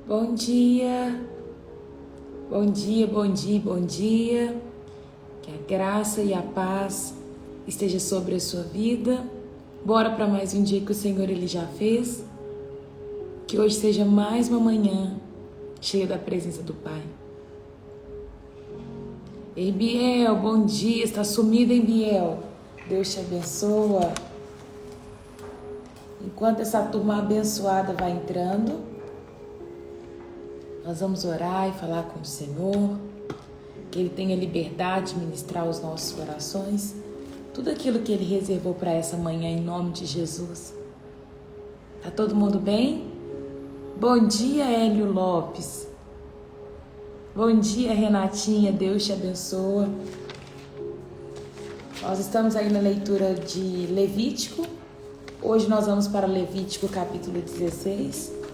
Bom dia, bom dia, bom dia, bom dia. Que a graça e a paz esteja sobre a sua vida. Bora para mais um dia que o Senhor ele já fez. Que hoje seja mais uma manhã cheia da presença do Pai. Ei, Biel, bom dia. Está sumida, hein, Biel? Deus te abençoa. Enquanto essa turma abençoada vai entrando, nós vamos orar e falar com o Senhor, que Ele tenha liberdade de ministrar os nossos corações, tudo aquilo que Ele reservou para essa manhã, em nome de Jesus. Tá todo mundo bem? Bom dia, Hélio Lopes. Bom dia, Renatinha, Deus te abençoa. Nós estamos aí na leitura de Levítico. Hoje nós vamos para Levítico capítulo 16.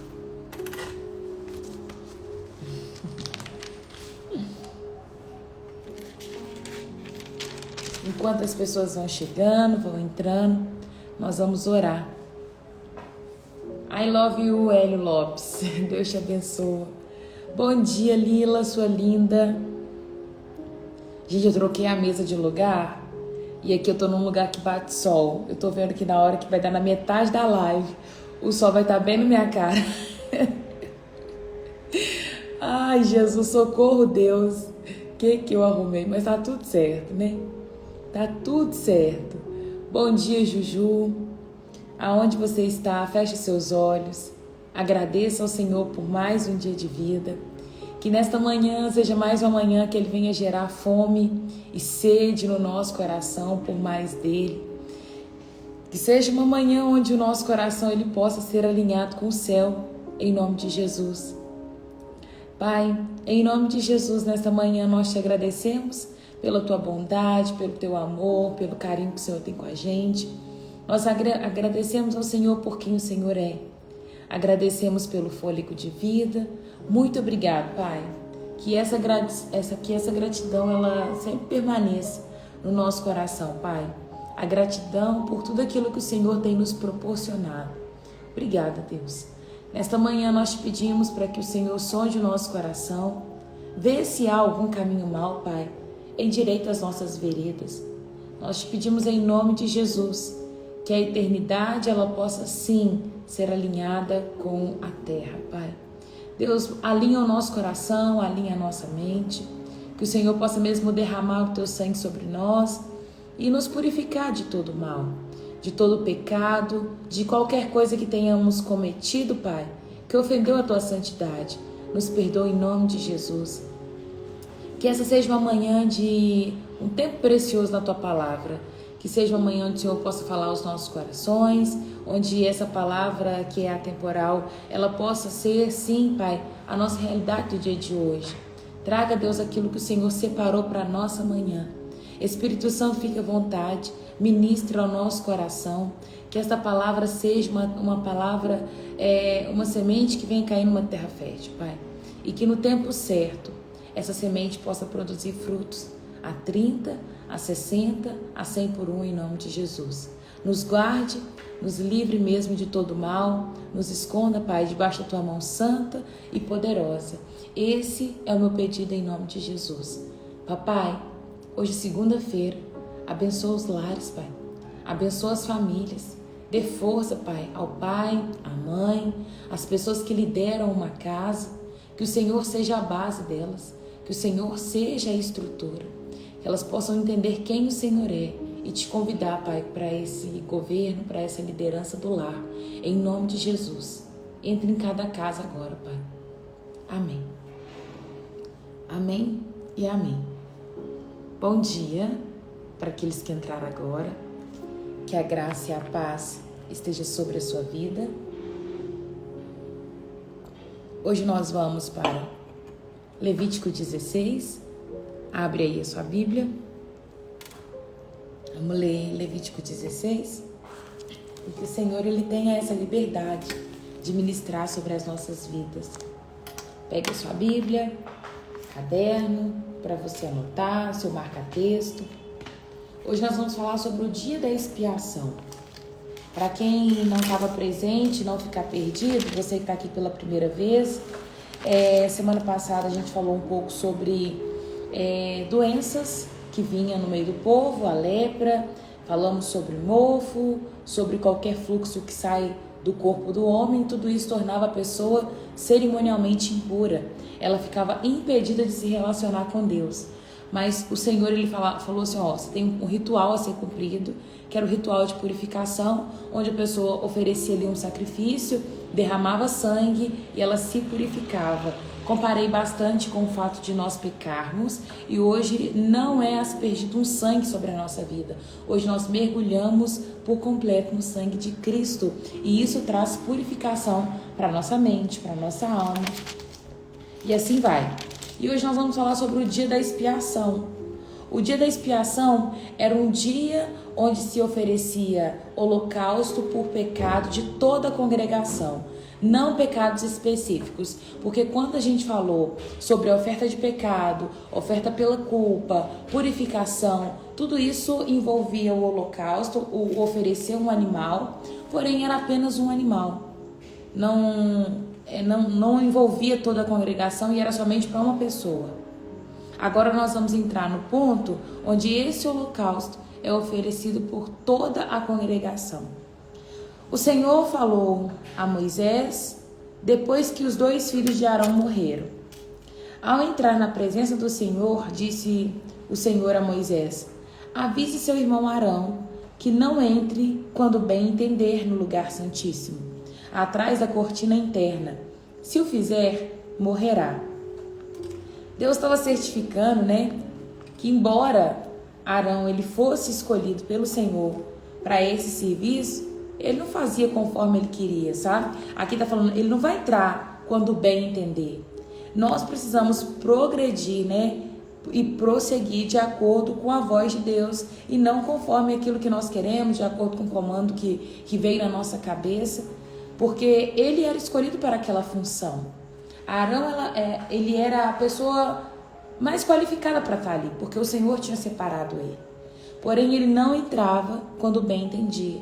Enquanto as pessoas vão chegando, vão entrando, nós vamos orar. I love you, Hélio Lopes. Deus te abençoa. Bom dia, Lila, sua linda. Gente, eu troquei a mesa de lugar e aqui eu tô num lugar que bate sol. Eu tô vendo que na hora que vai dar na metade da live, o sol vai estar bem na minha cara. Ai, Jesus, socorro, Deus. Que eu arrumei? Mas tá tudo certo, né? Tá tudo certo. Bom dia, Juju. Aonde você está, feche seus olhos. Agradeça ao Senhor por mais um dia de vida. Que nesta manhã seja mais uma manhã que Ele venha gerar fome e sede no nosso coração por mais dEle. Que seja uma manhã onde o nosso coração ele possa ser alinhado com o céu, em nome de Jesus. Pai, em nome de Jesus, nesta manhã nós te agradecemos pela tua bondade, pelo teu amor, pelo carinho que o Senhor tem com a gente. Nós agradecemos ao Senhor por quem o Senhor é. Agradecemos pelo fôlego de vida. Muito obrigado, Pai. Que essa gratidão ela sempre permaneça no nosso coração, Pai. A gratidão por tudo aquilo que o Senhor tem nos proporcionado. Obrigada, Deus. Nesta manhã nós te pedimos para que o Senhor sonde o nosso coração. Vê se há algum caminho mau, Pai. Endireita as nossas veredas. Nós te pedimos em nome de Jesus que a eternidade ela possa sim ser alinhada com a terra, Pai. Deus, alinha o nosso coração, alinha a nossa mente, que o Senhor possa mesmo derramar o teu sangue sobre nós e nos purificar de todo mal, de todo pecado, de qualquer coisa que tenhamos cometido, Pai, que ofendeu a tua santidade. Nos perdoa em nome de Jesus. Que essa seja uma manhã de um tempo precioso na Tua Palavra. Que seja uma manhã onde o Senhor possa falar aos nossos corações, onde essa palavra que é atemporal, ela possa ser, sim, Pai, a nossa realidade do dia de hoje. Traga, Deus, aquilo que o Senhor separou para a nossa manhã. Espírito Santo, fique à vontade, ministre ao nosso coração, que esta palavra seja uma palavra, uma semente que venha cair numa terra fértil, Pai. E que no tempo certo, essa semente possa produzir frutos a 30, a 60, a 100 por um, em nome de Jesus. Nos guarde, nos livre mesmo de todo mal, nos esconda, Pai, debaixo da Tua mão santa e poderosa. Esse é o meu pedido em nome de Jesus. Papai, hoje segunda-feira, abençoa os lares, Pai. Abençoa as famílias. Dê força, Pai, ao pai, à mãe, às pessoas que lideram uma casa. Que o Senhor seja a base delas. Que o Senhor seja a estrutura, que elas possam entender quem o Senhor é e te convidar, Pai, para esse governo, para essa liderança do lar, em nome de Jesus. Entre em cada casa agora, Pai. Amém. Amém e amém. Bom dia para aqueles que entraram agora, que a graça e a paz esteja sobre a sua vida. Hoje nós vamos para Levítico 16, abre aí a sua Bíblia, vamos ler Levítico 16, porque o Senhor ele tem essa liberdade de ministrar sobre as nossas vidas. Pegue a sua Bíblia, caderno, para você anotar, seu marca-texto. Hoje nós vamos falar sobre o dia da expiação. Para quem não estava presente, não ficar perdido, você que está aqui pela primeira vez, Semana passada a gente falou um pouco sobre doenças que vinham no meio do povo, a lepra, falamos sobre mofo, sobre qualquer fluxo que sai do corpo do homem. Tudo isso tornava a pessoa cerimonialmente impura. Ela ficava impedida de se relacionar com Deus. Mas o Senhor ele falou assim, você tem um ritual a ser cumprido, que era o ritual de purificação, onde a pessoa oferecia ali um sacrifício, derramava sangue e ela se purificava. Comparei bastante com o fato de nós pecarmos e hoje não é aspergido um sangue sobre a nossa vida. Hoje nós mergulhamos por completo no sangue de Cristo e isso traz purificação para a nossa mente, para a nossa alma e assim vai. E hoje nós vamos falar sobre o dia da expiação. O dia da expiação era um dia onde se oferecia holocausto por pecado de toda a congregação, não pecados específicos, porque quando a gente falou sobre a oferta de pecado, oferta pela culpa, purificação, tudo isso envolvia o holocausto, o oferecer um animal, porém era apenas um animal, não envolvia toda a congregação e era somente para uma pessoa. Agora nós vamos entrar no ponto onde esse holocausto é oferecido por toda a congregação. O Senhor falou a Moisés depois que os 2 filhos de Arão morreram. Ao entrar na presença do Senhor, disse o Senhor a Moisés: avise seu irmão Arão que não entre quando bem entender no lugar santíssimo, atrás da cortina interna. Se o fizer, morrerá. Deus estava certificando, que embora Arão ele fosse escolhido pelo Senhor para esse serviço, ele não fazia conforme ele queria, sabe? Aqui está falando, ele não vai entrar quando bem entender. Nós precisamos progredir, e prosseguir de acordo com a voz de Deus e não conforme aquilo que nós queremos, de acordo com o comando que veio na nossa cabeça, porque ele era escolhido para aquela função. Arão, ele era a pessoa mais qualificada para estar ali, porque o Senhor tinha separado ele. Porém, ele não entrava quando bem entendia.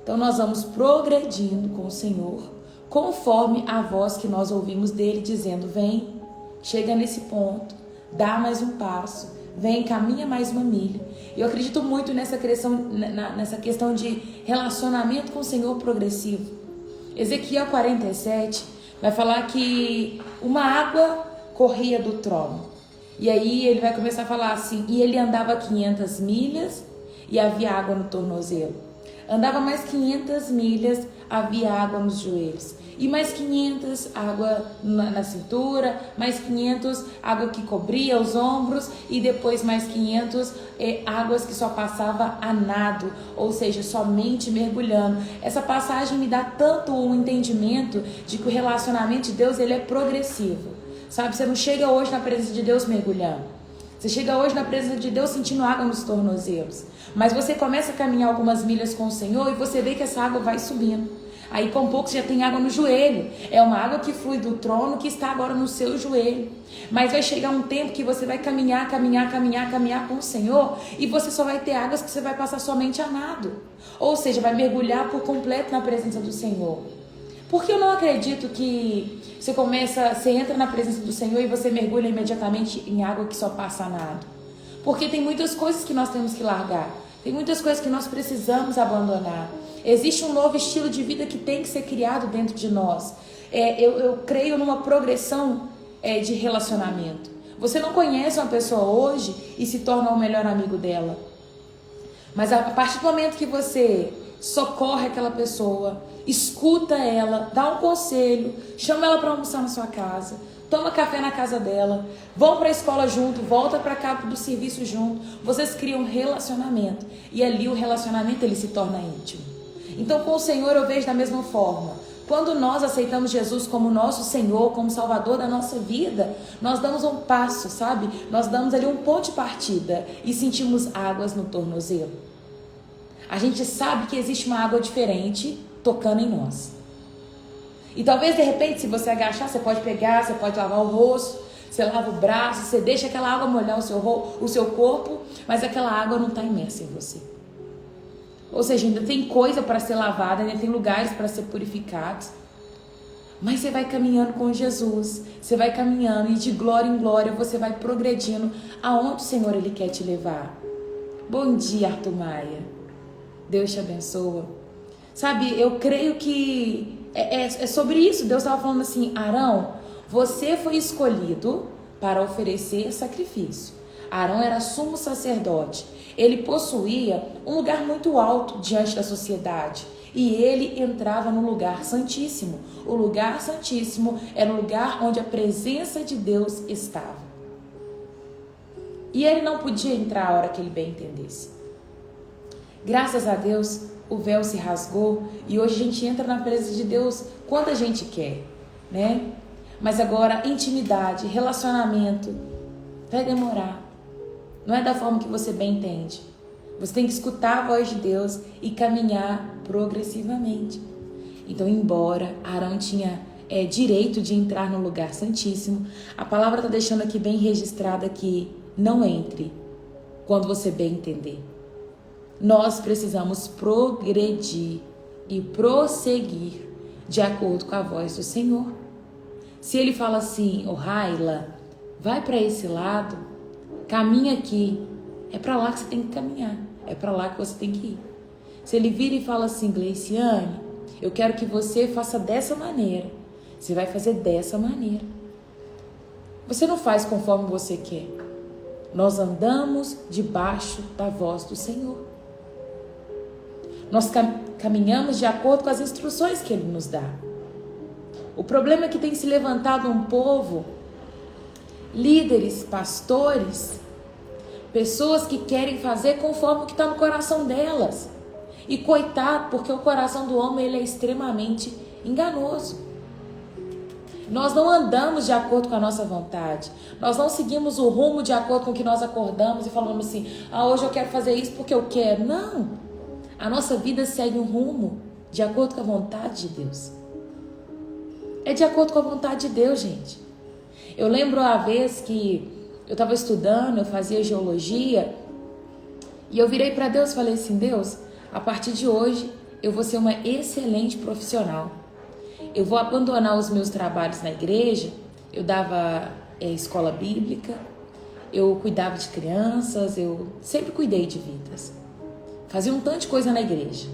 Então, nós vamos progredindo com o Senhor, conforme a voz que nós ouvimos dele, dizendo, vem, chega nesse ponto, dá mais um passo, vem, caminha mais uma milha. Eu acredito muito nessa questão de relacionamento com o Senhor progressivo. Ezequiel 47 vai falar que uma água corria do trono. E aí ele vai começar a falar assim, e ele andava 500 milhas e havia água no tornozelo. Andava mais 500 milhas, havia água nos joelhos. E mais 500, água na cintura, mais 500, água que cobria os ombros, e depois mais 500, águas que só passava a nado, ou seja, somente mergulhando. Essa passagem me dá tanto um entendimento de que o relacionamento de Deus ele é progressivo. Sabe, você não chega hoje na presença de Deus mergulhando. Você chega hoje na presença de Deus sentindo água nos tornozelos. Mas você começa a caminhar algumas milhas com o Senhor e você vê que essa água vai subindo. Aí com pouco você já tem água no joelho. É uma água que flui do trono que está agora no seu joelho. Mas vai chegar um tempo que você vai caminhar com o Senhor e você só vai ter águas que você vai passar somente a nado. Ou seja, vai mergulhar por completo na presença do Senhor. Porque eu não acredito que você entra na presença do Senhor e você mergulha imediatamente em água que só passa a nado. Porque tem muitas coisas que nós temos que largar. Tem muitas coisas que nós precisamos abandonar. Existe um novo estilo de vida que tem que ser criado dentro de nós. Eu creio numa progressão de relacionamento. Você não conhece uma pessoa hoje e se torna o melhor amigo dela. Mas a partir do momento que você socorre aquela pessoa, escuta ela, dá um conselho, chama ela para almoçar na sua casa, toma café na casa dela, vão para a escola junto, volta para cá do serviço junto, vocês criam um relacionamento e ali o relacionamento ele se torna íntimo. Então com o Senhor eu vejo da mesma forma. Quando nós aceitamos Jesus como nosso Senhor, como Salvador da nossa vida, nós damos um passo, sabe? Nós damos ali um ponto de partida e sentimos águas no tornozelo. A gente sabe que existe uma água diferente tocando em nós. E talvez de repente, se você agachar, você pode pegar, você pode lavar o rosto, você lava o braço, você deixa aquela água molhar o seu corpo, mas aquela água não está imersa em você. Ou seja, ainda tem coisa para ser lavada, ainda tem lugares para ser purificados. Mas você vai caminhando com Jesus, você vai caminhando e de glória em glória você vai progredindo aonde o Senhor Ele quer te levar. Bom dia, Arthur Maia. Deus te abençoa. Sabe, eu creio que é sobre isso. Deus estava falando assim: Arão, você foi escolhido para oferecer sacrifício. Arão era sumo sacerdote. Ele possuía um lugar muito alto diante da sociedade. E ele entrava no lugar santíssimo. O lugar santíssimo era o lugar onde a presença de Deus estava. E ele não podia entrar a hora que ele bem entendesse. Graças a Deus, o véu se rasgou e hoje a gente entra na presença de Deus quando a gente quer, né? Mas agora, intimidade, relacionamento, vai demorar. Não é da forma que você bem entende. Você tem que escutar a voz de Deus e caminhar progressivamente. Então, embora Arão tinha direito de entrar no lugar santíssimo, a palavra está deixando aqui bem registrada que não entre quando você bem entender. Nós precisamos progredir e prosseguir de acordo com a voz do Senhor. Se Ele fala assim: ô Raila, vai para esse lado, caminha aqui, é para lá que você tem que caminhar, é para lá que você tem que ir. Se Ele vira e fala assim: Gleiciane, eu quero que você faça dessa maneira, você vai fazer dessa maneira. Você não faz conforme você quer. Nós andamos debaixo da voz do Senhor. Nós caminhamos de acordo com as instruções que Ele nos dá. O problema é que tem se levantado um povo, líderes, pastores, pessoas que querem fazer conforme o que está no coração delas. E coitado, porque o coração do homem ele é extremamente enganoso. Nós não andamos de acordo com a nossa vontade. Nós não seguimos o rumo de acordo com o que nós acordamos e falamos assim: hoje eu quero fazer isso porque eu quero. Não. A nossa vida segue um rumo de acordo com a vontade de Deus. É de acordo com a vontade de Deus, gente. Eu lembro a vez que eu estava estudando, eu fazia geologia, e eu virei para Deus e falei assim: Deus, a partir de hoje eu vou ser uma excelente profissional. Eu vou abandonar os meus trabalhos na igreja. Eu dava escola bíblica, eu cuidava de crianças, eu sempre cuidei de vidas. Fazia um tanto de coisa na igreja.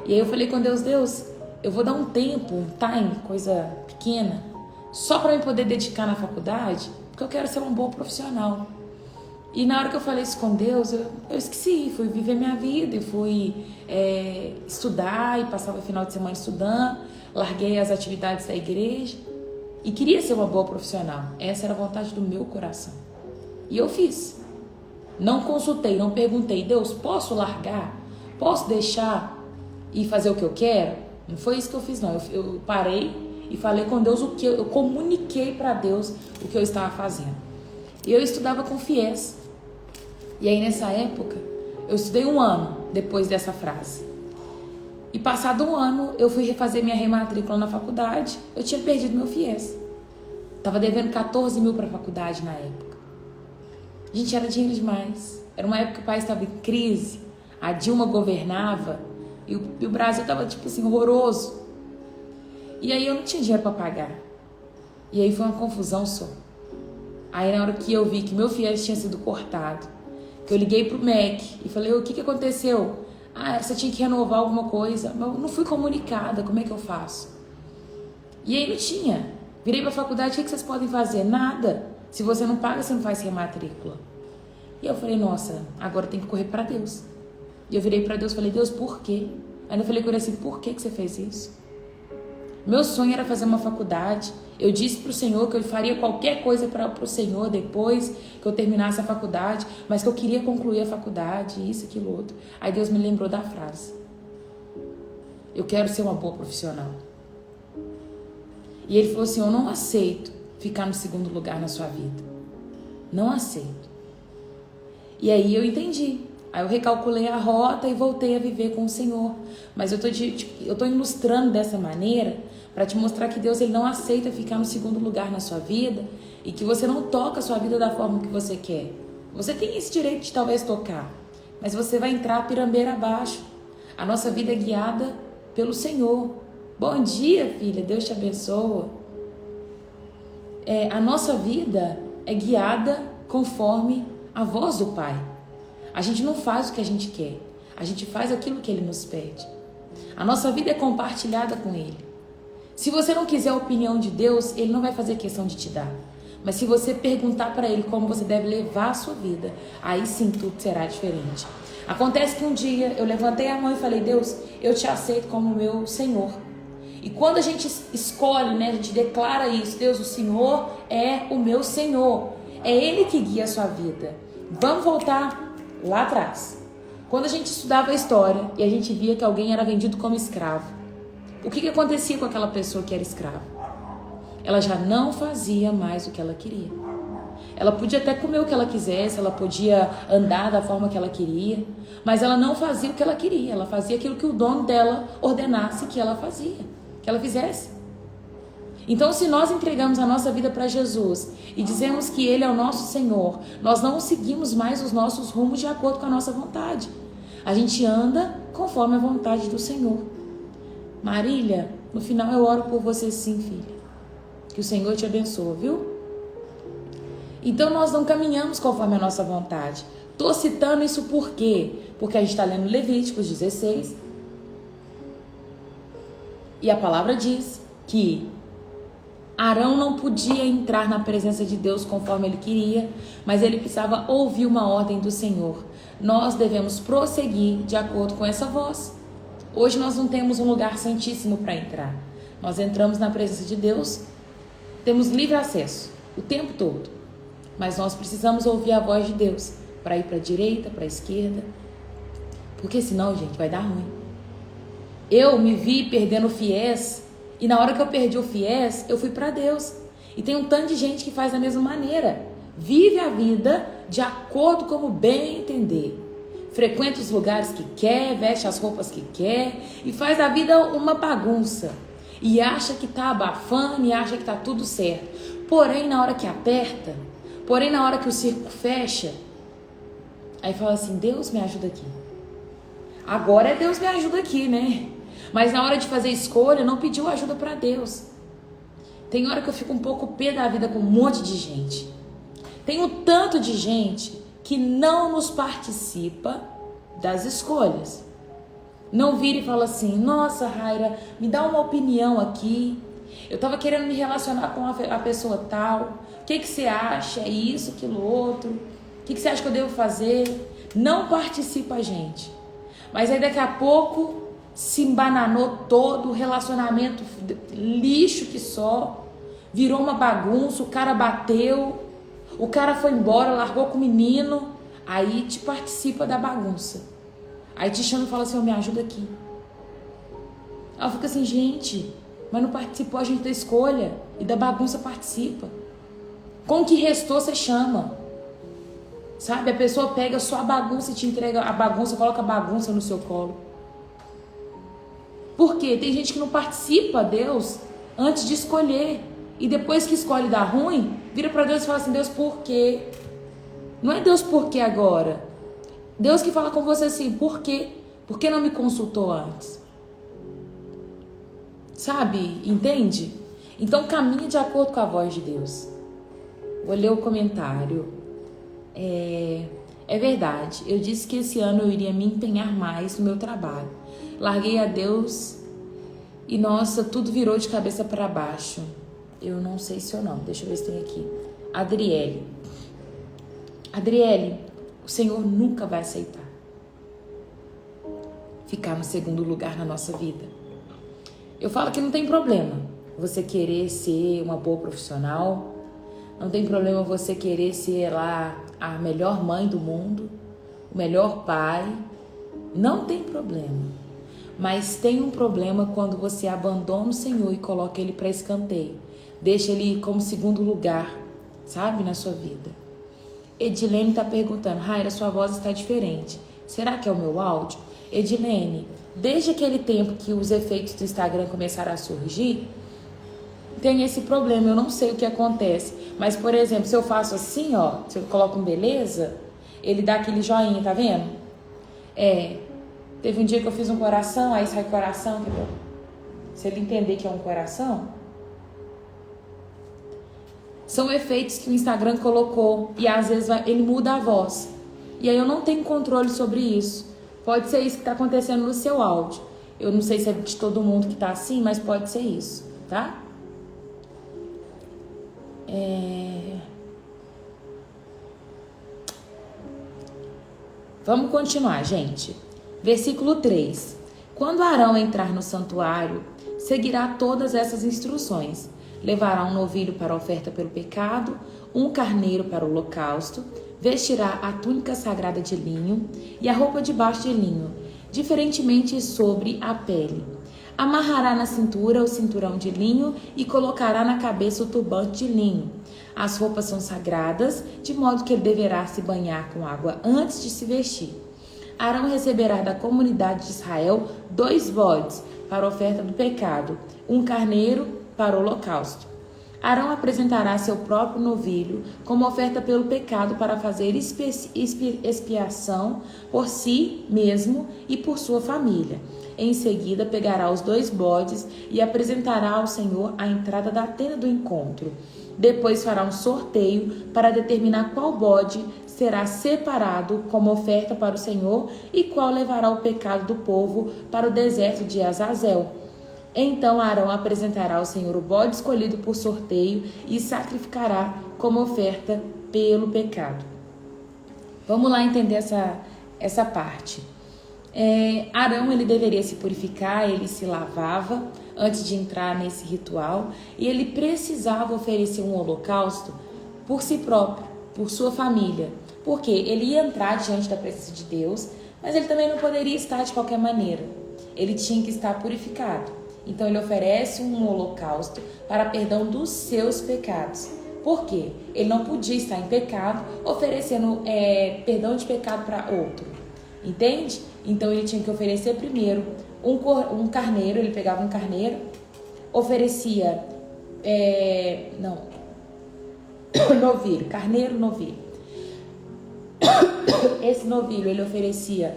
E aí eu falei com Deus: Deus, eu vou dar um tempo, um time, coisa pequena, só para eu poder dedicar na faculdade, porque eu quero ser uma boa profissional. E na hora que eu falei isso com Deus, eu esqueci, fui viver minha vida e fui estudar e passava o final de semana estudando, larguei as atividades da igreja e queria ser uma boa profissional. Essa era a vontade do meu coração. E eu fiz. Não consultei, não perguntei: Deus, posso largar? Posso deixar e fazer o que eu quero? Não foi isso que eu fiz, não. Eu parei e falei com Deus o que eu comuniquei para Deus o que eu estava fazendo. E eu estudava com FIES. E aí nessa época, eu estudei 1 ano depois dessa frase. E passado 1 ano, eu fui refazer minha rematrícula na faculdade. Eu tinha perdido meu FIES. Tava devendo 14 mil para a faculdade na época. Gente, era dinheiro demais. Era uma época que o país estava em crise. A Dilma governava e o Brasil estava tipo assim, horroroso. E aí eu não tinha dinheiro para pagar. E aí foi uma confusão só. Aí na hora que eu vi que meu FIES tinha sido cortado, que eu liguei pro MEC e falei: o que aconteceu? Você tinha que renovar alguma coisa. Mas eu não fui comunicada, como é que eu faço? E aí não tinha. Virei pra faculdade: o que vocês podem fazer? Nada. Se você não paga, você não faz rematrícula. E eu falei: nossa, agora tem que correr para Deus. E eu virei para Deus e falei: Deus, por quê? Aí eu falei com ele assim: por que você fez isso? Meu sonho era fazer uma faculdade. Eu disse pro Senhor que eu faria qualquer coisa pro Senhor depois que eu terminasse a faculdade, mas que eu queria concluir a faculdade, isso, aquilo, outro. Aí Deus me lembrou da frase: eu quero ser uma boa profissional. E Ele falou assim: eu não aceito ficar no segundo lugar na sua vida. Não aceito. E aí eu entendi. Aí eu recalculei a rota e voltei a viver com o Senhor. Mas eu tô ilustrando dessa maneira para te mostrar que Deus ele não aceita ficar no segundo lugar na sua vida e que você não toca a sua vida da forma que você quer. Você tem esse direito de talvez tocar, mas você vai entrar pirambeira abaixo. A nossa vida é guiada pelo Senhor. Bom dia, filha, Deus te abençoa. A nossa vida é guiada conforme a voz do Pai. A gente não faz o que a gente quer, a gente faz aquilo que Ele nos pede. A nossa vida é compartilhada com Ele. Se você não quiser a opinião de Deus, Ele não vai fazer questão de te dar. Mas se você perguntar para Ele como você deve levar a sua vida, aí sim tudo será diferente. Acontece que um dia eu levantei a mão e falei: Deus, eu te aceito como meu Senhor. E quando a gente escolhe, né, a gente declara isso: Deus, o Senhor é o meu Senhor. É Ele que guia a sua vida. Vamos voltar lá atrás. Quando a gente estudava a história e a gente via que alguém era vendido como escravo, o que acontecia com aquela pessoa que era escrava? Ela já não fazia mais o que ela queria. Ela podia até comer o que ela quisesse, ela podia andar da forma que ela queria, mas ela não fazia o que ela queria. Ela fazia aquilo que o dono dela ordenasse que ela fazia, que ela fizesse. Então, se nós entregamos a nossa vida para Jesus e dizemos que Ele é o nosso Senhor, nós não seguimos mais os nossos rumos de acordo com a nossa vontade. A gente anda conforme a vontade do Senhor. Marília, no final eu oro por você sim, filha. Que o Senhor te abençoe, viu? Então nós não caminhamos conforme a nossa vontade. Estou citando isso por quê? Porque a gente está lendo Levíticos 16. E a palavra diz que Arão não podia entrar na presença de Deus conforme ele queria, mas ele precisava ouvir uma ordem do Senhor. Nós devemos prosseguir de acordo com essa voz. Hoje nós não temos um lugar santíssimo para entrar. Nós entramos na presença de Deus, temos livre acesso o tempo todo. Mas nós precisamos ouvir a voz de Deus para ir para a direita, para a esquerda. Porque senão, gente, vai dar ruim. Eu me vi perdendo o fiéis. E na hora que eu perdi o fiéis, eu fui para Deus. E tem um tanto de gente que faz da mesma maneira. Vive a vida de acordo como bem entender. Frequenta os lugares que quer, veste as roupas que quer e faz da vida uma bagunça. E acha que tá abafando e acha que tá tudo certo. Porém, na hora que aperta, porém na hora que o circo fecha, aí fala assim: Deus me ajuda aqui. Agora é Deus me ajuda aqui, né? Mas na hora de fazer escolha, não pediu ajuda para Deus. Tem hora que eu fico um pouco pé da vida com um monte de gente. Tem um tanto de gente que não nos participa das escolhas. Não vira e fala assim: nossa, Raira, me dá uma opinião aqui. Eu tava querendo me relacionar com a pessoa tal. O que você acha? É isso, aquilo, outro. O que você acha que eu devo fazer? Não participa a gente. Mas aí daqui a pouco se embananou todo, o relacionamento lixo que só, virou uma bagunça, o cara bateu, o cara foi embora, largou com o menino, aí te participa da bagunça. Aí te chama e fala assim: me ajuda aqui. Ela fica assim: gente, mas não participou a gente da escolha, e da bagunça participa. Com o que restou você chama. Sabe, a pessoa pega só a bagunça e te entrega a bagunça, coloca a bagunça no seu colo. Por quê? Tem gente que não participa, Deus, antes de escolher. E depois que escolhe dar ruim, vira para Deus e fala assim: Deus, por quê? Não é Deus por quê agora. Deus que fala com você assim: por quê? Por que não me consultou antes? Sabe? Entende? Então caminhe de acordo com a voz de Deus. Vou ler o comentário. É verdade. Eu disse que esse ano eu iria me empenhar mais no meu trabalho. Larguei a Deus e, nossa, tudo virou de cabeça para baixo. Eu não sei se ou não. Deixa eu ver se tem aqui. Adriele. Adriele, o Senhor nunca vai aceitar ficar no segundo lugar na nossa vida. Eu falo que não tem problema você querer ser uma boa profissional. Não tem problema você querer ser lá a melhor mãe do mundo, o melhor pai. Não tem problema. Mas tem um problema quando você abandona o Senhor e coloca Ele para escanteio. Deixa Ele como segundo lugar, sabe, na sua vida. Edilene está perguntando: Raira, sua voz está diferente. Será que é o meu áudio? Edilene, desde aquele tempo que os efeitos do Instagram começaram a surgir, tem esse problema. Eu não sei o que acontece. Mas, por exemplo, se eu faço assim, ó, se eu coloco um beleza, ele dá aquele joinha, tá vendo? Teve um dia que eu fiz um coração, aí sai coração, entendeu? se ele entender que é um coração, são efeitos que o Instagram colocou e às vezes ele muda a voz. E aí eu não tenho controle sobre isso. Pode ser isso que está acontecendo no seu áudio. Eu não sei se é de todo mundo que está assim, mas pode ser isso, tá? Vamos continuar, gente. Versículo 3. Quando Arão entrar no santuário, seguirá todas essas instruções. Levará um novilho para a oferta pelo pecado, um carneiro para o holocausto, vestirá a túnica sagrada de linho e a roupa de baixo de linho, diferentemente sobre a pele. Amarrará na cintura o cinturão de linho e colocará na cabeça o turbante de linho. As roupas são sagradas, de modo que ele deverá se banhar com água antes de se vestir. Arão receberá da comunidade de Israel 2 bodes para a oferta do pecado, um carneiro para o holocausto. Arão apresentará seu próprio novilho como oferta pelo pecado para fazer expiação por si mesmo e por sua família. Em seguida, pegará os 2 bodes e apresentará ao Senhor à entrada da tenda do encontro. Depois fará um sorteio para determinar qual bode será separado como oferta para o Senhor e qual levará o pecado do povo para o deserto de Azazel. Então Arão apresentará ao Senhor o bode escolhido por sorteio e sacrificará como oferta pelo pecado. Vamos lá entender essa parte. Arão, ele deveria se purificar, ele se lavava antes de entrar nesse ritual e ele precisava oferecer um holocausto por si próprio, por sua família, porque ele ia entrar diante da presença de Deus, mas ele também não poderia estar de qualquer maneira, ele tinha que estar purificado. Então ele oferece um holocausto para perdão dos seus pecados. Por quê? Ele não podia estar em pecado oferecendo perdão de pecado para outro. Entende? Então ele tinha que oferecer primeiro um carneiro, ele pegava um carneiro, oferecia novilho, carneiro, novilho. Esse novilho ele oferecia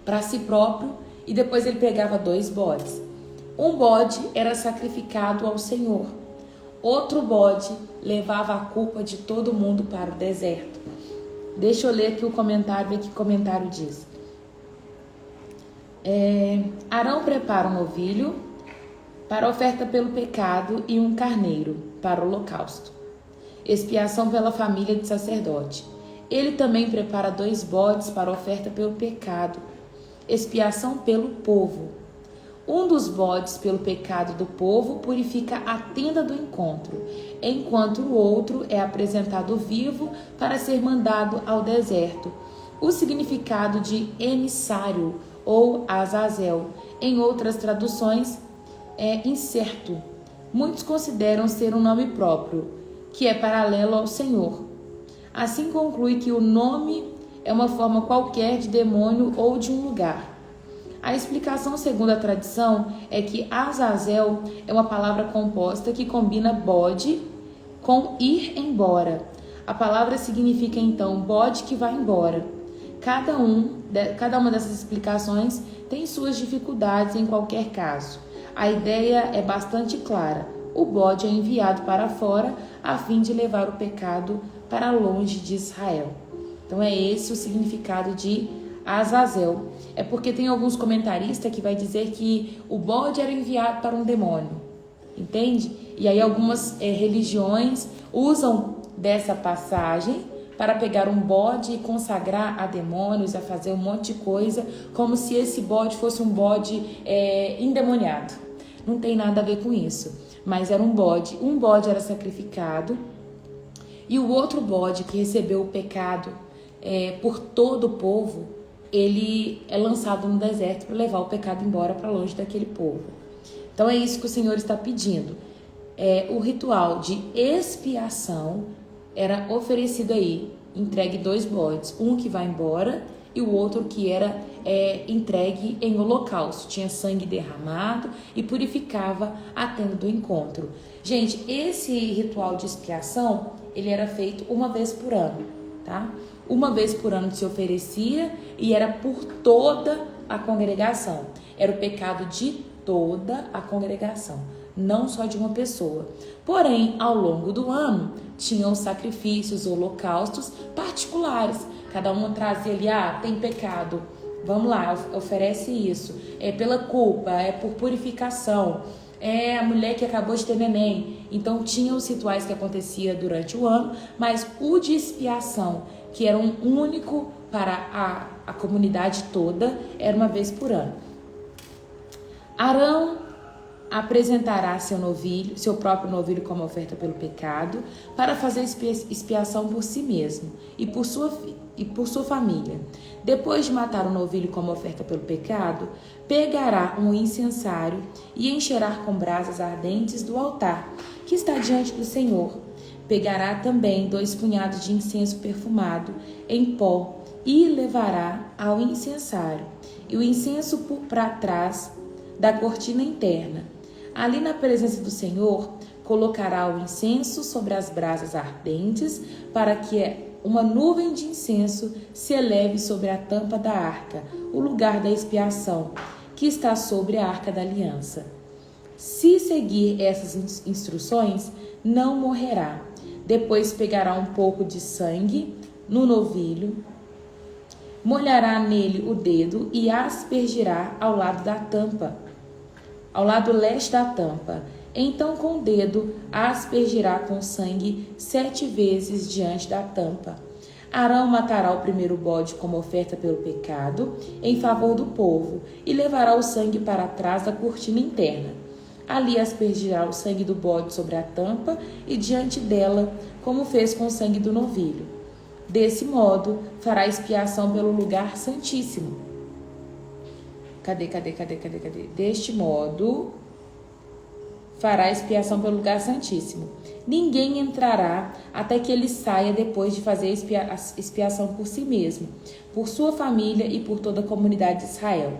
para si próprio e depois ele pegava 2 bodes. Um bode era sacrificado ao Senhor. Outro bode levava a culpa de todo mundo para o deserto. Deixa eu ler aqui o comentário, ver que comentário diz. Arão prepara um novilho para oferta pelo pecado e um carneiro para o holocausto. Expiação pela família de sacerdote. Ele também prepara 2 bodes para oferta pelo pecado. Expiação pelo povo. Um dos bodes pelo pecado do povo purifica a tenda do encontro, enquanto o outro é apresentado vivo para ser mandado ao deserto. O significado de emissário ou Azazel, em outras traduções, é incerto. Muitos consideram ser um nome próprio, que é paralelo ao Senhor. Assim conclui que o nome é uma forma qualquer de demônio ou de um lugar. A explicação segundo a tradição é que Azazel é uma palavra composta que combina bode com ir embora. A palavra significa então bode que vai embora. Cada uma dessas explicações tem suas dificuldades em qualquer caso. A ideia é bastante clara. O bode é enviado para fora a fim de levar o pecado para longe de Israel. Então é esse o significado de Azazel. É porque tem alguns comentaristas que vai dizer que o bode era enviado para um demônio, entende? E aí algumas religiões usam dessa passagem para pegar um bode e consagrar a demônios, a fazer um monte de coisa, como se esse bode fosse um bode endemoniado. Não tem nada a ver com isso, mas era um bode era sacrificado e o outro bode que recebeu o pecado por todo o povo, ele é lançado no deserto para levar o pecado embora para longe daquele povo. Então é isso que o Senhor está pedindo. O ritual de expiação era oferecido aí, entregue 2 bodes, um que vai embora e o outro que era entregue em holocausto. Tinha sangue derramado e purificava a tenda do encontro. Gente, esse ritual de expiação, ele era feito uma vez por ano, tá? Uma vez por ano se oferecia e era por toda a congregação. Era o pecado de toda a congregação, não só de uma pessoa. Porém, ao longo do ano, tinham sacrifícios, holocaustos particulares. Cada um trazia ali, tem pecado, vamos lá, oferece isso. É pela culpa, é por purificação. É a mulher que acabou de ter neném. Então, tinham os rituais que acontecia durante o ano, mas o de expiação, que era um único para a comunidade toda, era uma vez por ano. Arão apresentará seu próprio novilho como oferta pelo pecado, para fazer expiação por si mesmo e por sua família. Depois de matar o novilho como oferta pelo pecado, pegará um incensário e encherá com brasas ardentes do altar que está diante do Senhor. Pegará também 2 punhados de incenso perfumado em pó e levará ao incensário, e o incenso para trás da cortina interna. Ali na presença do Senhor, colocará o incenso sobre as brasas ardentes, para que uma nuvem de incenso se eleve sobre a tampa da arca, o lugar da expiação, que está sobre a arca da aliança. Se seguir essas instruções, não morrerá. Depois pegará um pouco de sangue no novilho, molhará nele o dedo e aspergirá ao lado da tampa, ao lado leste da tampa. Então com o dedo aspergirá com sangue 7 vezes diante da tampa. Arão matará o primeiro bode como oferta pelo pecado, em favor do povo, e levará o sangue para trás da cortina interna. Ali aspergirá o sangue do bode sobre a tampa e diante dela, como fez com o sangue do novilho. Desse modo, fará expiação pelo lugar santíssimo. Cadê? Deste modo, fará expiação pelo lugar santíssimo. Ninguém entrará até que ele saia depois de fazer expiação por si mesmo, por sua família e por toda a comunidade de Israel.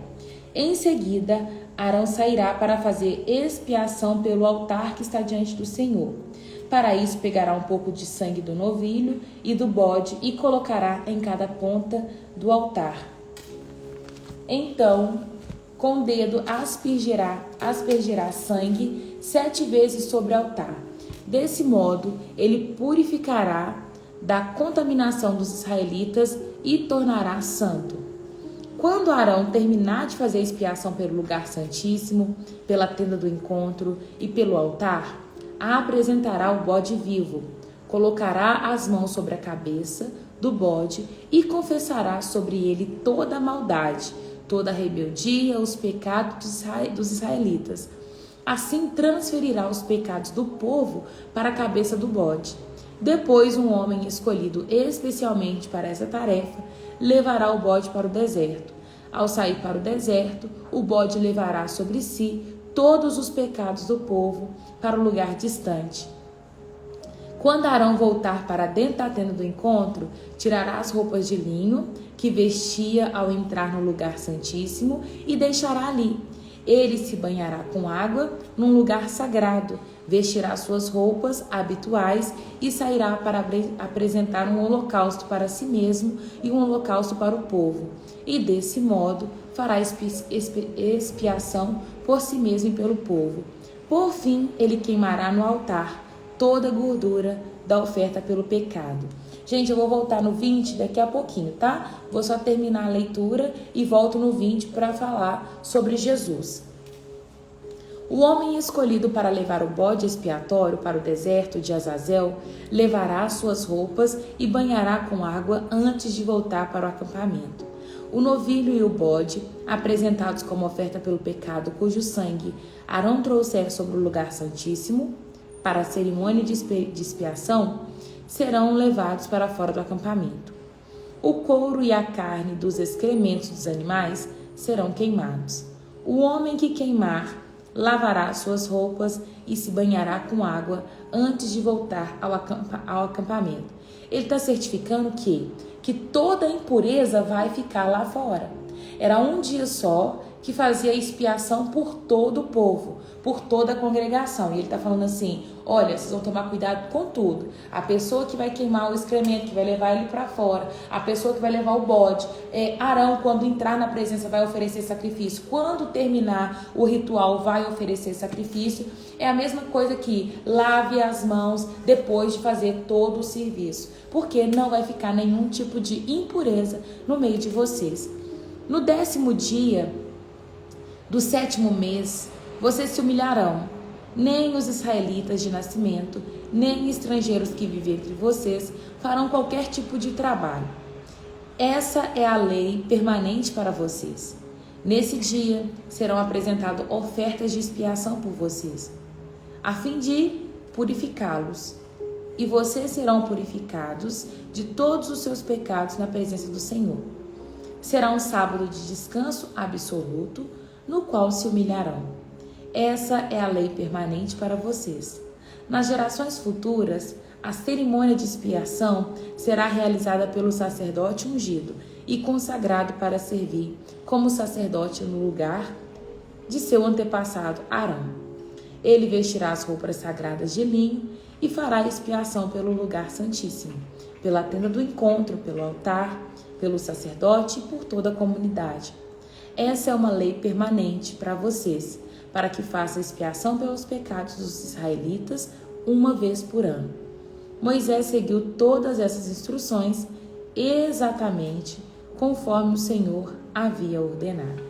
Em seguida, Arão sairá para fazer expiação pelo altar que está diante do Senhor. Para isso, pegará um pouco de sangue do novilho e do bode e colocará em cada ponta do altar. Então, com o dedo aspergirá sangue 7 vezes sobre o altar. Desse modo, ele purificará da contaminação dos israelitas e tornará santo. Quando Arão terminar de fazer expiação pelo lugar santíssimo, pela tenda do encontro e pelo altar, apresentará o bode vivo, colocará as mãos sobre a cabeça do bode e confessará sobre ele toda a maldade, toda a rebeldia, os pecados dos israelitas. Assim transferirá os pecados do povo para a cabeça do bode. Depois, um homem escolhido especialmente para essa tarefa levará o bode para o deserto. Ao sair para o deserto, o bode levará sobre si todos os pecados do povo para o lugar distante. Quando Arão voltar para dentro da tenda do encontro, tirará as roupas de linho que vestia ao entrar no lugar santíssimo e deixará ali. Ele se banhará com água num lugar sagrado, vestirá suas roupas habituais e sairá para apresentar um holocausto para si mesmo e um holocausto para o povo. E desse modo fará expiação por si mesmo e pelo povo. Por fim, ele queimará no altar toda a gordura da oferta pelo pecado. Gente, eu vou voltar no 20 daqui a pouquinho, tá? Vou só terminar a leitura e volto no 20 para falar sobre Jesus. O homem escolhido para levar o bode expiatório para o deserto de Azazel levará suas roupas e banhará com água antes de voltar para o acampamento. O novilho e o bode, apresentados como oferta pelo pecado, cujo sangue Arão trouxer sobre o lugar santíssimo, para a cerimônia de expiação, serão levados para fora do acampamento. O couro e a carne dos excrementos dos animais serão queimados. O homem que queimar lavará suas roupas e se banhará com água antes de voltar ao acampamento. Ele está certificando que toda impureza vai ficar lá fora. Era um dia só que fazia expiação por todo o povo, por toda a congregação. E ele está falando assim, olha, vocês vão tomar cuidado com tudo. A pessoa que vai queimar o excremento, que vai levar ele para fora, a pessoa que vai levar o bode, Arão, quando entrar na presença, vai oferecer sacrifício. Quando terminar o ritual, vai oferecer sacrifício. É a mesma coisa que lave as mãos depois de fazer todo o serviço, porque não vai ficar nenhum tipo de impureza no meio de vocês. No 10º dia do 7º mês, vocês se humilharão. Nem os israelitas de nascimento, nem estrangeiros que vivem entre vocês farão qualquer tipo de trabalho. Essa é a lei permanente para vocês. Nesse dia serão apresentadas ofertas de expiação por vocês, a fim de purificá-los. E vocês serão purificados de todos os seus pecados na presença do Senhor. Será um sábado de descanso absoluto, no qual se humilharão. Essa é a lei permanente para vocês. Nas gerações futuras, a cerimônia de expiação será realizada pelo sacerdote ungido e consagrado para servir como sacerdote no lugar de seu antepassado Arão. Ele vestirá as roupas sagradas de linho e fará expiação pelo lugar santíssimo, pela tenda do encontro, pelo altar, pelo sacerdote e por toda a comunidade. Essa é uma lei permanente para vocês, para que faça expiação pelos pecados dos israelitas uma vez por ano. Moisés seguiu todas essas instruções exatamente conforme o Senhor havia ordenado.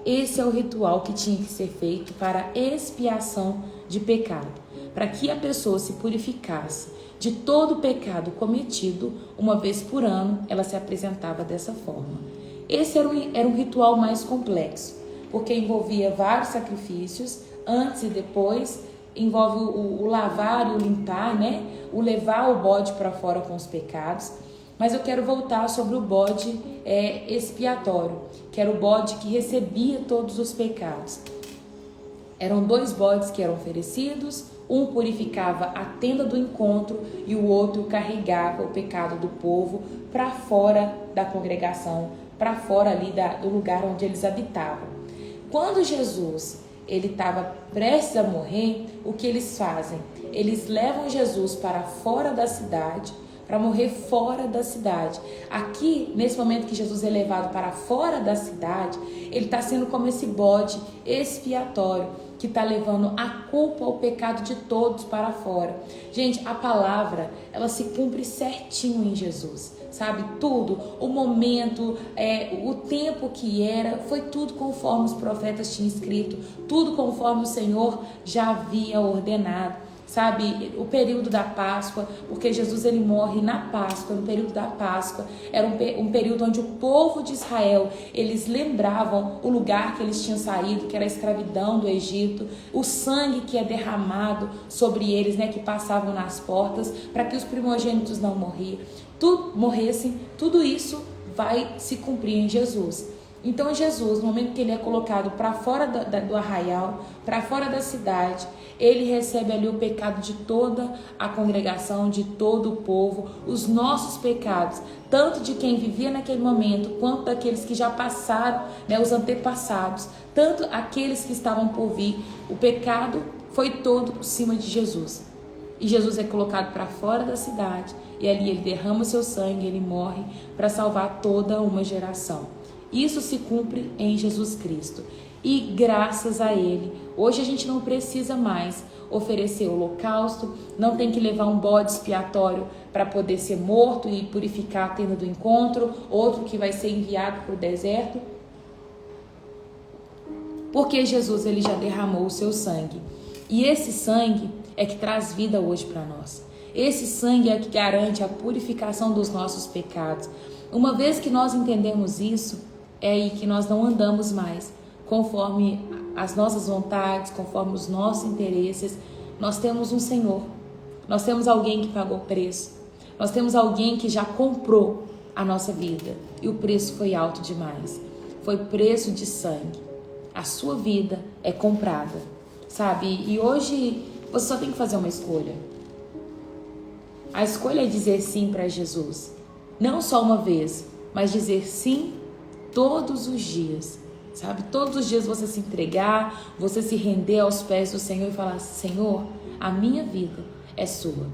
Esse é o ritual que tinha que ser feito para expiação de pecado, para que a pessoa se purificasse de todo o pecado cometido. Uma vez por ano, ela se apresentava dessa forma. Esse era um ritual mais complexo, porque envolvia vários sacrifícios, antes e depois, envolve o lavar e o limpar, né? O levar o bode para fora com os pecados. Mas eu quero voltar sobre o bode expiatório, que era o bode que recebia todos os pecados. Eram 2 bodes que eram oferecidos, um purificava a tenda do encontro e o outro carregava o pecado do povo para fora da congregação, para fora ali do lugar onde eles habitavam. Quando Jesus estava prestes a morrer, o que eles fazem? Eles levam Jesus para fora da cidade, para morrer fora da cidade. Aqui, nesse momento que Jesus é levado para fora da cidade, ele está sendo como esse bode expiatório, que está levando a culpa, o pecado de todos para fora. Gente, a palavra, ela se cumpre certinho em Jesus, sabe? Tudo, o momento, o tempo que era, foi tudo conforme os profetas tinham escrito, tudo conforme o Senhor já havia ordenado. Sabe, o período da Páscoa, porque Jesus ele morre na Páscoa, no período da Páscoa, era um período onde o povo de Israel, eles lembravam o lugar que eles tinham saído, que era a escravidão do Egito, o sangue que é derramado sobre eles, né, que passavam nas portas, para que os primogênitos não morressem, tudo isso vai se cumprir em Jesus. Então Jesus, no momento que ele é colocado para fora do arraial, para fora da cidade, ele recebe ali o pecado de toda a congregação, de todo o povo, os nossos pecados, tanto de quem vivia naquele momento, quanto daqueles que já passaram, né, os antepassados, tanto aqueles que estavam por vir. O pecado foi todo por cima de Jesus. E Jesus é colocado para fora da cidade, e ali ele derrama o seu sangue, ele morre para salvar toda uma geração. Isso se cumpre em Jesus Cristo. E graças a Ele, hoje a gente não precisa mais oferecer holocausto, não tem que levar um bode expiatório para poder ser morto e purificar a tenda do encontro, outro que vai ser enviado para o deserto, porque Jesus ele já derramou o seu sangue. E esse sangue é que traz vida hoje para nós. Esse sangue é que garante a purificação dos nossos pecados. Uma vez que nós entendemos isso, é aí que nós não andamos mais conforme as nossas vontades, conforme os nossos interesses. Nós temos um Senhor, nós temos alguém que pagou o preço, nós temos alguém que já comprou a nossa vida e o preço foi alto demais, foi preço de sangue. A sua vida é comprada, sabe? E hoje você só tem que fazer uma escolha. A escolha é dizer sim para Jesus, não só uma vez, mas dizer sim todos os dias. sabe? Todos os dias você se entregar, você se render aos pés do Senhor e falar: Senhor, a minha vida é sua.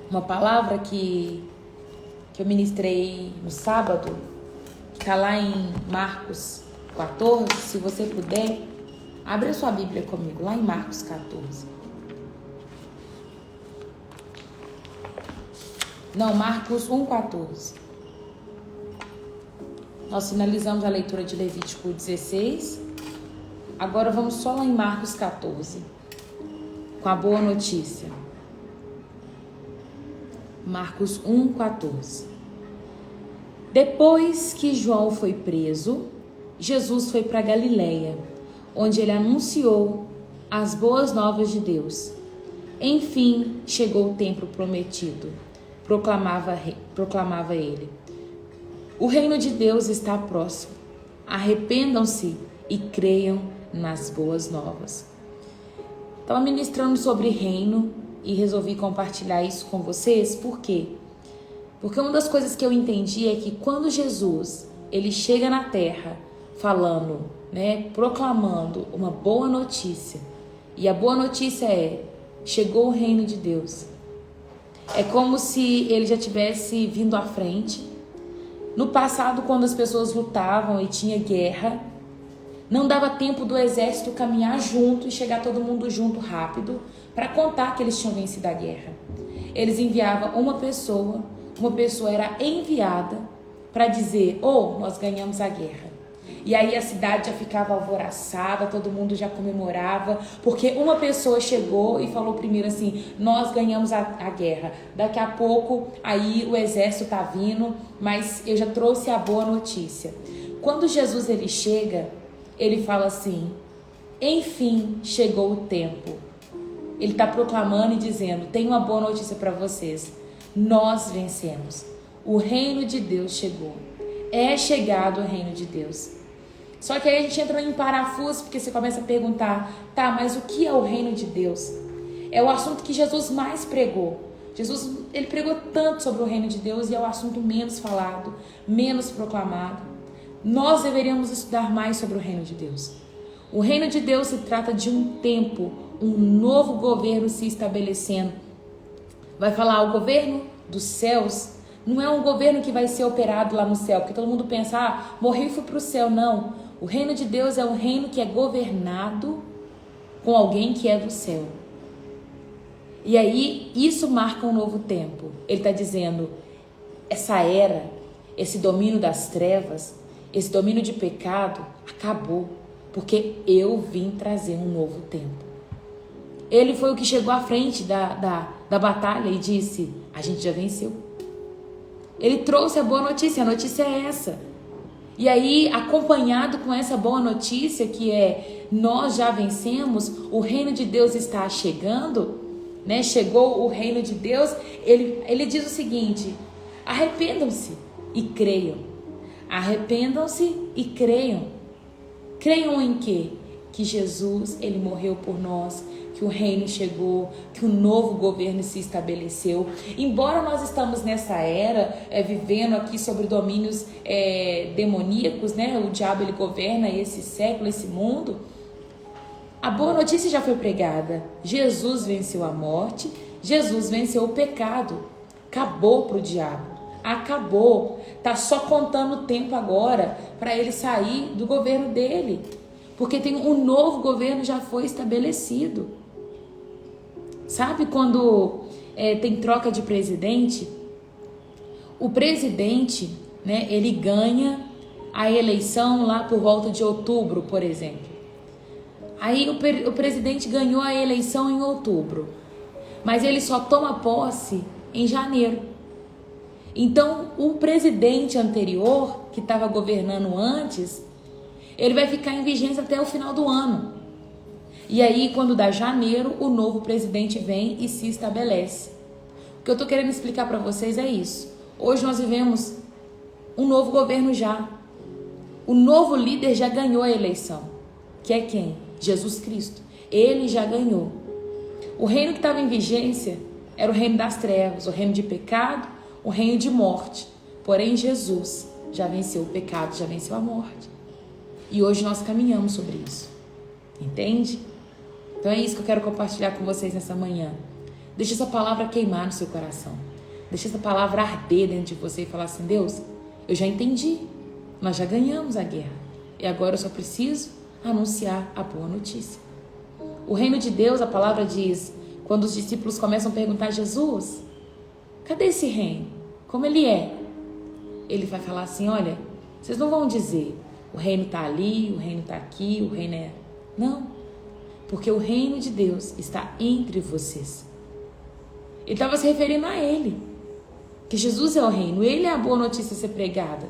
Uma palavra que eu ministrei no sábado, que está lá em Marcos 14, se você puder, abre a sua Bíblia comigo, lá em Marcos 14. Não, Marcos 1,14. Nós finalizamos a leitura de Levítico 16. Agora vamos só lá em Marcos 14, com a boa notícia. Marcos 1,14. Depois que João foi preso, Jesus foi para Galiléia, onde ele anunciou as boas novas de Deus. Enfim, chegou o tempo prometido, proclamava ele. O reino de Deus está próximo. Arrependam-se e creiam nas boas novas. Estava ministrando sobre reino e resolvi compartilhar isso com vocês. Por quê? Porque uma das coisas que eu entendi é que quando Jesus ele chega na terra falando, proclamando uma boa notícia, e a boa notícia é: chegou o reino de Deus. É como se ele já tivesse vindo à frente. No passado, quando as pessoas lutavam e tinha guerra, não dava tempo do exército caminhar junto e chegar todo mundo junto rápido para contar que eles tinham vencido a guerra. Eles enviavam uma pessoa era enviada para dizer: nós ganhamos a guerra. E aí a cidade já ficava alvoroçada, todo mundo já comemorava, porque uma pessoa chegou e falou primeiro assim: nós ganhamos a guerra. Daqui a pouco aí o exército está vindo, mas eu já trouxe a boa notícia. Quando Jesus ele chega, ele fala assim: enfim, chegou o tempo. Ele está proclamando e dizendo: tenho uma boa notícia para vocês. Nós vencemos. O reino de Deus chegou. É chegado o reino de Deus. Só que aí a gente entra em parafuso, porque você começa a perguntar: tá, mas o que é o reino de Deus? É o assunto que Jesus mais pregou. Jesus, ele pregou tanto sobre o reino de Deus e é o assunto menos falado, menos proclamado. Nós deveríamos estudar mais sobre o reino de Deus. O reino de Deus se trata de um tempo, um novo governo se estabelecendo. Vai falar: o governo dos céus não é um governo que vai ser operado lá no céu, porque todo mundo pensa: morri e fui para o céu. Não. O reino de Deus é um reino que é governado com alguém que é do céu. E aí, isso marca um novo tempo. Ele está dizendo: essa era, esse domínio das trevas, esse domínio de pecado, acabou, porque eu vim trazer um novo tempo. Ele foi o que chegou à frente da batalha e disse: a gente já venceu. Ele trouxe a boa notícia, a notícia é essa. E aí, acompanhado com essa boa notícia, que é: nós já vencemos, o reino de Deus está chegando, chegou o reino de Deus, ele diz o seguinte: arrependam-se e creiam. Arrependam-se e creiam. Creiam em quê? Que Jesus, ele morreu por nós, que o reino chegou, que o novo governo se estabeleceu. Embora nós estamos nessa era, vivendo aqui sobre domínios demoníacos, o diabo ele governa esse século, esse mundo, a boa notícia já foi pregada. Jesus venceu a morte, Jesus venceu o pecado, acabou para o diabo, acabou, tá só contando o tempo agora para ele sair do governo dele, porque tem um novo governo já foi estabelecido. Sabe quando tem troca de presidente? O presidente, ele ganha a eleição lá por volta de outubro, por exemplo. Aí o presidente ganhou a eleição em outubro, mas ele só toma posse em janeiro. Então, o presidente anterior, que estava governando antes, ele vai ficar em vigência até o final do ano. E aí, quando dá janeiro, o novo presidente vem e se estabelece. O que eu estou querendo explicar para vocês é isso. Hoje nós vivemos um novo governo já. O novo líder já ganhou a eleição. Que é quem? Jesus Cristo. Ele já ganhou. O reino que estava em vigência era o reino das trevas, o reino de pecado, o reino de morte. Porém, Jesus já venceu o pecado, já venceu a morte. E hoje nós caminhamos sobre isso. Entende? Então é isso que eu quero compartilhar com vocês nessa manhã. Deixa essa palavra queimar no seu coração. Deixa essa palavra arder dentro de você e falar assim: Deus, eu já entendi. Nós já ganhamos a guerra. E agora eu só preciso anunciar a boa notícia. O reino de Deus, a palavra diz, quando os discípulos começam a perguntar: Jesus, cadê esse reino? Como ele é? Ele vai falar assim: olha, vocês não vão dizer o reino está ali, o reino está aqui, o reino é... Não, porque o reino de Deus está entre vocês. Ele estava se referindo a ele, que Jesus é o reino, ele é a boa notícia a ser pregada.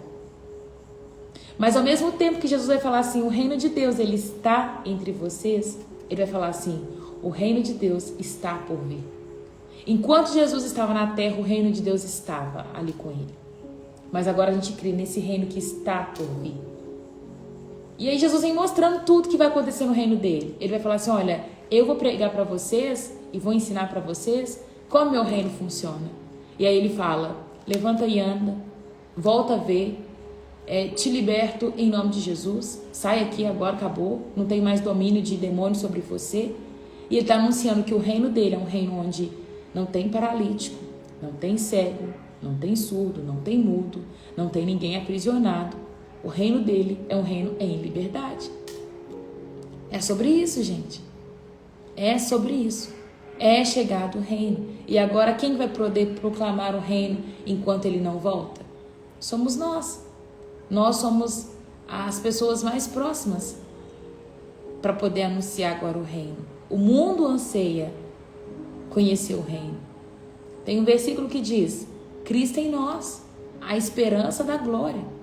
Mas ao mesmo tempo que Jesus vai falar assim, o reino de Deus, ele está entre vocês, ele vai falar assim, o reino de Deus está por vir. Enquanto Jesus estava na terra, o reino de Deus estava ali com ele. Mas agora a gente crê nesse reino que está por vir. E aí Jesus vem mostrando tudo que vai acontecer no reino dele. Ele vai falar assim, olha, eu vou pregar para vocês e vou ensinar para vocês como meu reino funciona. E aí ele fala, levanta e anda, volta a ver, te liberto em nome de Jesus, sai aqui agora, acabou, não tem mais domínio de demônio sobre você. E ele está anunciando que o reino dele é um reino onde não tem paralítico, não tem cego, não tem surdo, não tem mudo, não tem ninguém aprisionado. O reino dele é um reino em liberdade. É sobre isso, gente. É sobre isso. É chegado o reino. E agora quem vai poder proclamar o reino enquanto ele não volta? Somos nós. Nós somos as pessoas mais próximas para poder anunciar agora o reino. O mundo anseia conhecer o reino. Tem um versículo que diz, Cristo em nós, a esperança da glória.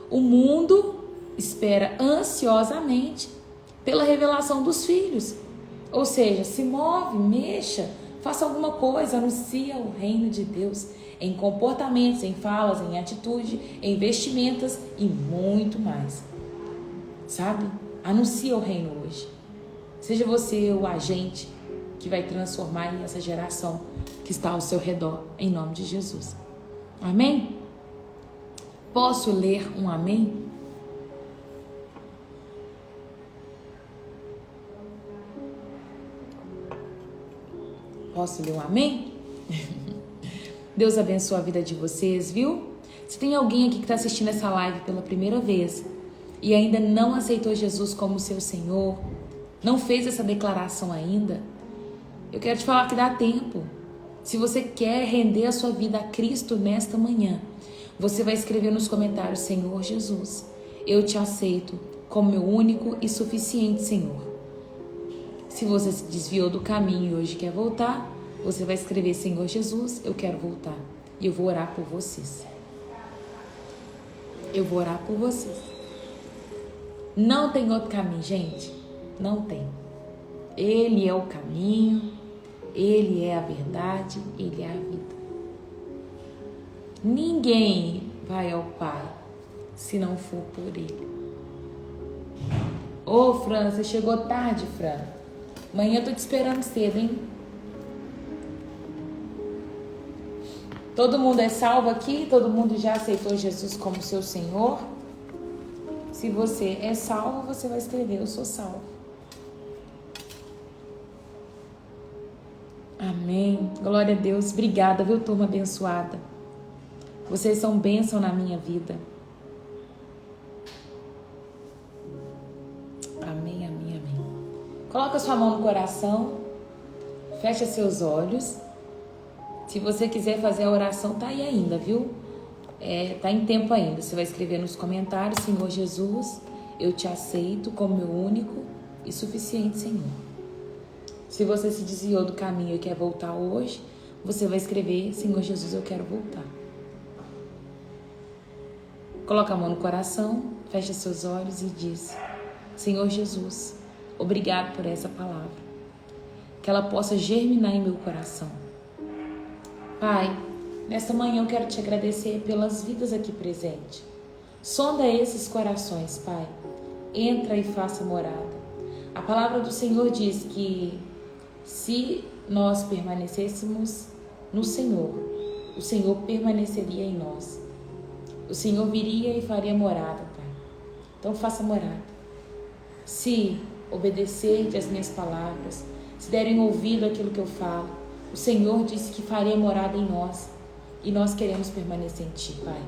O mundo espera ansiosamente pela revelação dos filhos. Ou seja, se move, mexa, faça alguma coisa, anuncia o reino de Deus em comportamentos, em falas, em atitude, em vestimentas e muito mais. Sabe? Anuncia o reino hoje. Seja você o agente que vai transformar essa geração que está ao seu redor, em nome de Jesus. Amém? Posso ler um amém? Posso ler um amém? Deus abençoe a vida de vocês, viu? Se tem alguém aqui que está assistindo essa live pela primeira vez e ainda não aceitou Jesus como seu Senhor, não fez essa declaração ainda, eu quero te falar que dá tempo. Se você quer render a sua vida a Cristo nesta manhã, você vai escrever nos comentários, Senhor Jesus, eu te aceito como meu único e suficiente Senhor. Se você se desviou do caminho e hoje quer voltar, você vai escrever, Senhor Jesus, eu quero voltar. E eu vou orar por vocês. Eu vou orar por vocês. Não tem outro caminho, gente. Não tem. Ele é o caminho, Ele é a verdade, Ele é a vida. Ninguém vai ao Pai se não for por Ele. Ô, Fran, você chegou tarde, Fran. Amanhã eu tô te esperando cedo, hein? Todo mundo é salvo aqui? Todo mundo já aceitou Jesus como seu Senhor? Se você é salvo, você vai escrever, eu sou salvo. Amém. Glória a Deus. Obrigada, viu, turma abençoada? Vocês são bênção na minha vida. Amém, amém, amém. Coloca sua mão no coração. Fecha seus olhos. Se você quiser fazer a oração, tá aí ainda, viu? Tá em tempo ainda. Você vai escrever nos comentários, Senhor Jesus, eu te aceito como meu único e suficiente Senhor. Se você se desviou do caminho e quer voltar hoje, você vai escrever, Senhor Jesus, eu quero voltar. Coloca a mão no coração, fecha seus olhos e diz, Senhor Jesus, obrigado por essa palavra. Que ela possa germinar em meu coração. Pai, nesta manhã eu quero te agradecer pelas vidas aqui presentes. Sonda esses corações, Pai. Entra e faça morada. A palavra do Senhor diz que se nós permanecêssemos no Senhor, o Senhor permaneceria em nós. O Senhor viria e faria morada, Pai. Então faça morada. se obedecerem às minhas palavras, se derem ouvido àquilo que eu falo, o Senhor disse que faria morada em nós, e nós queremos permanecer em Ti, Pai.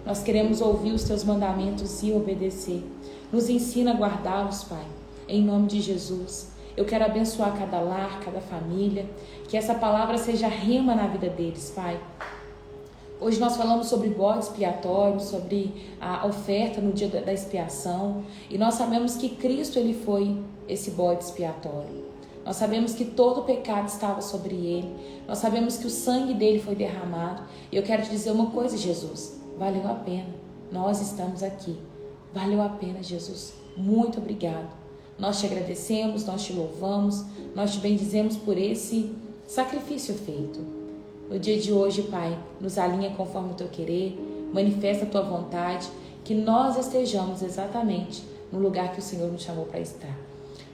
Nós queremos ouvir os Teus mandamentos e obedecer. Nos ensina a guardá-los, Pai, em nome de Jesus. Eu quero abençoar cada lar, cada família, que essa palavra seja rema na vida deles, Pai. Hoje nós falamos sobre bode expiatório, sobre a oferta no dia da expiação, e nós sabemos que Cristo, Ele foi esse bode expiatório. Nós sabemos que todo o pecado estava sobre Ele, nós sabemos que o sangue dele foi derramado, e eu quero te dizer uma coisa, Jesus, valeu a pena, nós estamos aqui, valeu a pena, Jesus, muito obrigado. Nós te agradecemos, nós te louvamos, nós te bendizemos por esse sacrifício feito. No dia de hoje, Pai, nos alinha conforme o Teu querer, manifesta a Tua vontade, que nós estejamos exatamente no lugar que o Senhor nos chamou para estar.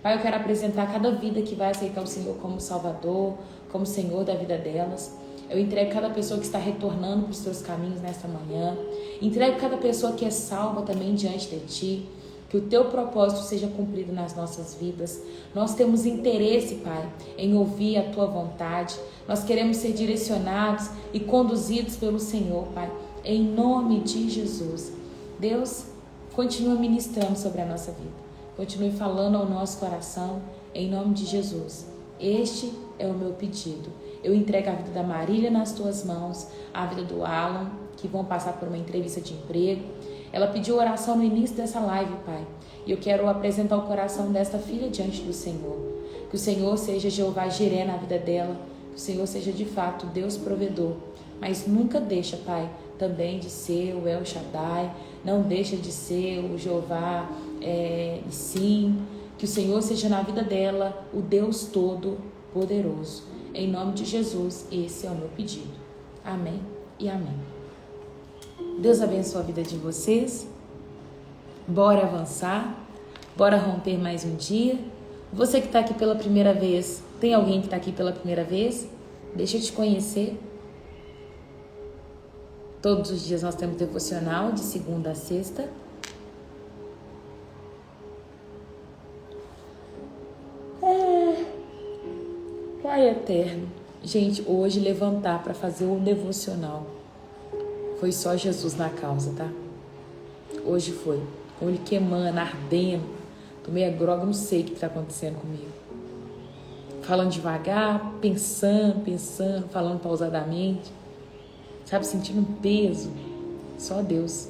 Pai, eu quero apresentar cada vida que vai aceitar o Senhor como Salvador, como Senhor da vida delas. Eu entrego cada pessoa que está retornando para os Teus caminhos nesta manhã. Entrego cada pessoa que é salva também diante de Ti. Que o Teu propósito seja cumprido nas nossas vidas. Nós temos interesse, Pai, em ouvir a Tua vontade. Nós queremos ser direcionados e conduzidos pelo Senhor, Pai, em nome de Jesus. Deus, continua ministrando sobre a nossa vida. Continue falando ao nosso coração, em nome de Jesus. Este é o meu pedido. Eu entrego a vida da Marília nas Tuas mãos, a vida do Alan, que vão passar por uma entrevista de emprego. Ela pediu oração no início dessa live, Pai, e eu quero apresentar o coração desta filha diante do Senhor. Que o Senhor seja Jeová Jiré na vida dela, que o Senhor seja de fato Deus provedor, mas nunca deixa, Pai, também de ser o El Shaddai, não deixa de ser o Jeová Sim, que o Senhor seja na vida dela o Deus Todo-Poderoso. Em nome de Jesus, esse é o meu pedido. Amém e amém. Deus abençoe a vida de vocês. Bora avançar, bora romper mais um dia. Você que está aqui pela primeira vez, tem alguém que está aqui pela primeira vez? Deixa eu te conhecer. Todos os dias nós temos devocional de segunda a sexta. Pai eterno, gente, hoje levantar para fazer o devocional foi só Jesus na causa, tá? Hoje foi, com ele queimando, ardendo, tomei a droga, não sei o que está acontecendo comigo. Falando devagar, pensando, falando pausadamente, sabe, sentindo um peso, só Deus.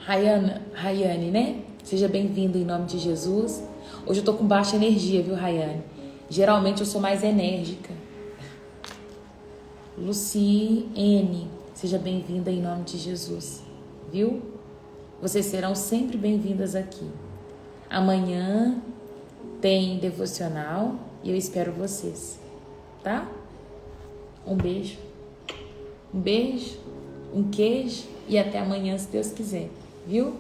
Rayane, né? Seja bem-vinda em nome de Jesus. Hoje eu tô com baixa energia, viu, Rayane? Geralmente eu sou mais enérgica. Luciene, seja bem-vinda em nome de Jesus, viu? Vocês serão sempre bem-vindas aqui. Amanhã tem devocional e eu espero vocês, tá? Um beijo, um queijo e até amanhã, se Deus quiser, viu?